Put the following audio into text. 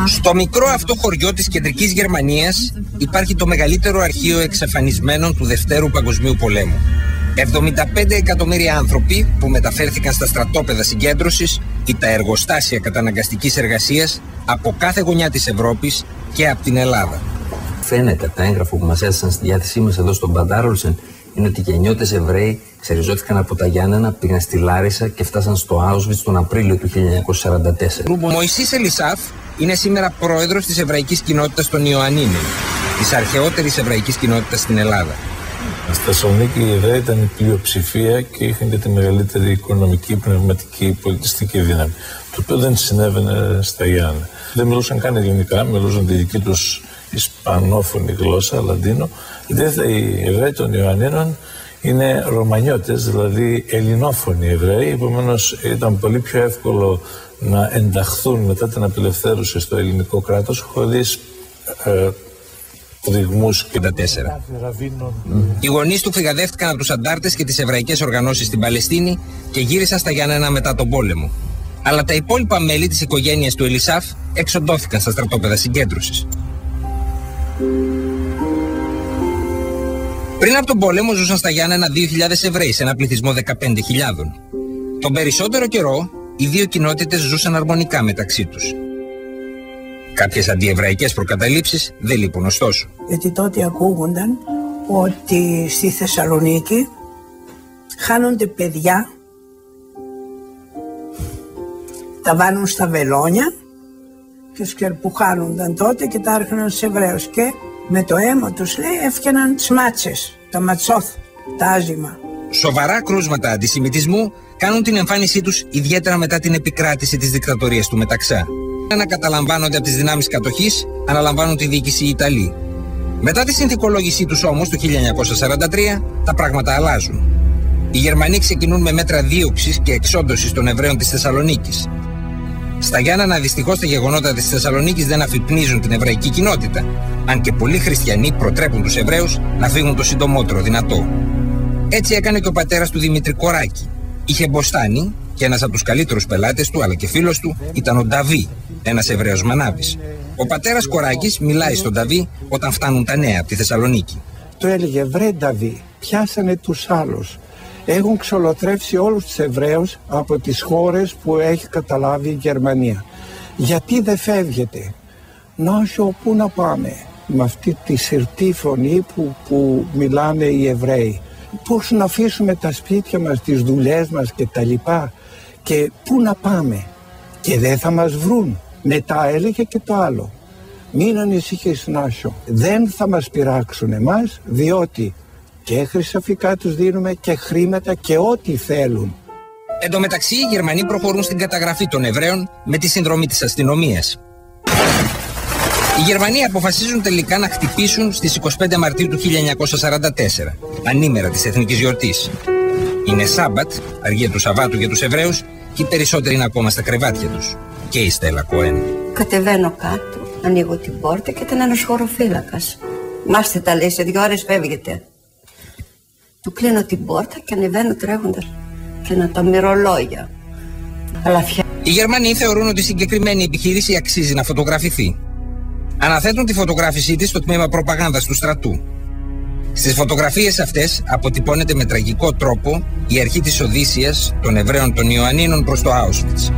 Στο μικρό αυτό χωριό της κεντρικής Γερμανίας υπάρχει το μεγαλύτερο αρχείο εξαφανισμένων του Δευτέρου Παγκοσμίου Πολέμου. 75 εκατομμύρια άνθρωποι που μεταφέρθηκαν στα στρατόπεδα συγκέντρωσης ή τα εργοστάσια καταναγκαστικής εργασίας από κάθε γωνιά της Ευρώπης και από την Ελλάδα. Φαίνεται από τα έγγραφα που μας έδωσαν στη διάθεσή μας εδώ στον Μπαντάρολσεν είναι ότι γεννιώτες Εβραίοι ξεριζώθηκαν από τα Γιάννενα, πήγαν στη Λάρισα και φτάσαν στο Auschwitz τον Απρίλιο του 1944. Ο Μωυσής Ελισάφ είναι σήμερα πρόεδρος της εβραϊκής κοινότητας των Ιωαννίνων, της αρχαιότερης εβραϊκής κοινότητας στην Ελλάδα. Στη Θεσσαλονίκη οι Εβραίοι ήταν η πλειοψηφία και είχαν και τη μεγαλύτερη οικονομική, πνευματική, πολιτιστική δύναμη. Το οποίο δεν συνέβαινε στα Γιάννενα. Δεν μιλούσαν καν ελληνικά, μιλούσαν τη δική τους ισπανόφωνη γλώσσα, λαντίνο. Οι Εβραίοι των Ιωαννίνων είναι Ρωμανιώτες, δηλαδή ελληνόφωνοι Εβραίοι, επομένως ήταν πολύ πιο εύκολο να ενταχθούν μετά την απελευθέρωση στο ελληνικό κράτος χωρίς τριγμούς και τα τέσσερα. Οι γονείς του φυγαδεύτηκαν από τους αντάρτες και τις εβραϊκές οργανώσεις στην Παλαιστίνη και γύρισαν στα Γιάννενα μετά τον πόλεμο. Αλλά τα υπόλοιπα μέλη της οικογένειας του Ελισάφ εξοντώθηκαν στα στρατόπεδα συγκέντρωσης. Πριν από τον πόλεμο ζούσαν στα Γιάννενα 2.000 Εβραίοι σε ένα πληθυσμό 15.000. Τον περισσότερο καιρό οι δύο κοινότητες ζούσαν αρμονικά μεταξύ τους. Κάποιες αντιεβραϊκές προκαταλήψεις δεν λείπουν ωστόσο. Γιατί τότε ακούγονταν ότι στη Θεσσαλονίκη χάνονται παιδιά, τα βάνουν στα βελόνια και που χάνονταν τότε και τα έρχονταν στους Εβραίους και με το αίμα τους, λέει, έφτιαναν τις μάτσες, τα ματσόθ, τα άζημα. Σοβαρά κρούσματα αντισημιτισμού κάνουν την εμφάνισή τους ιδιαίτερα μετά την επικράτηση της δικτατορίας του Μεταξά. Να καταλαμβάνονται από τις δυνάμεις κατοχής, αναλαμβάνουν τη διοίκηση οι Ιταλοί. Μετά τη συνθηκολόγησή τους όμως το 1943, τα πράγματα αλλάζουν. Οι Γερμανοί ξεκινούν με μέτρα δίωξης και εξόντωσης των Εβραίων της Θεσσαλονίκης. Στα Γιάννενα δυστυχώς τα γεγονότα της Θεσσαλονίκης δεν αφυπνίζουν την εβραϊκή κοινότητα, αν και πολλοί χριστιανοί προτρέπουν τους Εβραίους να φύγουν το συντομότερο δυνατό. Έτσι έκανε και ο πατέρας του Δημήτρη Κοράκη. Είχε μποστάνι και ένας από τους καλύτερους πελάτες του, αλλά και φίλος του, ήταν ο Νταβί, ένας Εβραίος μανάβης. Ο πατέρας Κοράκης μιλάει στον Νταβί όταν φτάνουν τα νέα από τη Θεσσαλονίκη. Του έλεγε: βρε Νταβί, πιάσανε τους άλλους. Έχουν ξολοτρέψει όλους τους Εβραίους από τις χώρες που έχει καταλάβει η Γερμανία. Γιατί δεν φεύγετε? Νόσο, πού να πάμε? Με αυτή τη σιρτή φωνή που μιλάνε οι Εβραίοι. Πώς να αφήσουμε τα σπίτια μας, τις δουλειές μας και τα λοιπά? Και πού να πάμε? Και δεν θα μας βρουν. Μετά έλεγε και το άλλο: μην ανησυχείς, Νάσο, δεν θα μας πειράξουν εμάς, διότι και χρυσαφικά τους δίνουμε και χρήματα και ό,τι θέλουν. Εν τω μεταξύ, οι Γερμανοί προχωρούν στην καταγραφή των Εβραίων με τη συνδρομή της αστυνομίας. Οι Γερμανοί αποφασίζουν τελικά να χτυπήσουν στις 25 Μαρτίου του 1944, ανήμερα της εθνικής γιορτής. Είναι Σάμπατ, αργία του Σαββάτου για τους Εβραίους, και οι περισσότεροι είναι ακόμα στα κρεβάτια τους. Και η Στέλλα Κοέν. Κατεβαίνω κάτω, ανοίγω την πόρτα και ήταν ένας χωροφύλακας. Μάστε τα, λέει, σε 2 ώρες φεύγετε. Του κλείνω την πόρτα και ανεβαίνω τρέχοντας και να τα μυρολόγια. Αλλά οι Γερμανοί θεωρούν ότι η συγκεκριμένη επιχείρηση αξίζει να φωτογραφηθεί. Αναθέτουν τη φωτογράφησή της στο τμήμα προπαγάνδας του στρατού. Στις φωτογραφίες αυτές αποτυπώνεται με τραγικό τρόπο η αρχή της Οδύσσειας των Εβραίων των Ιωαννίνων προς το Auschwitz.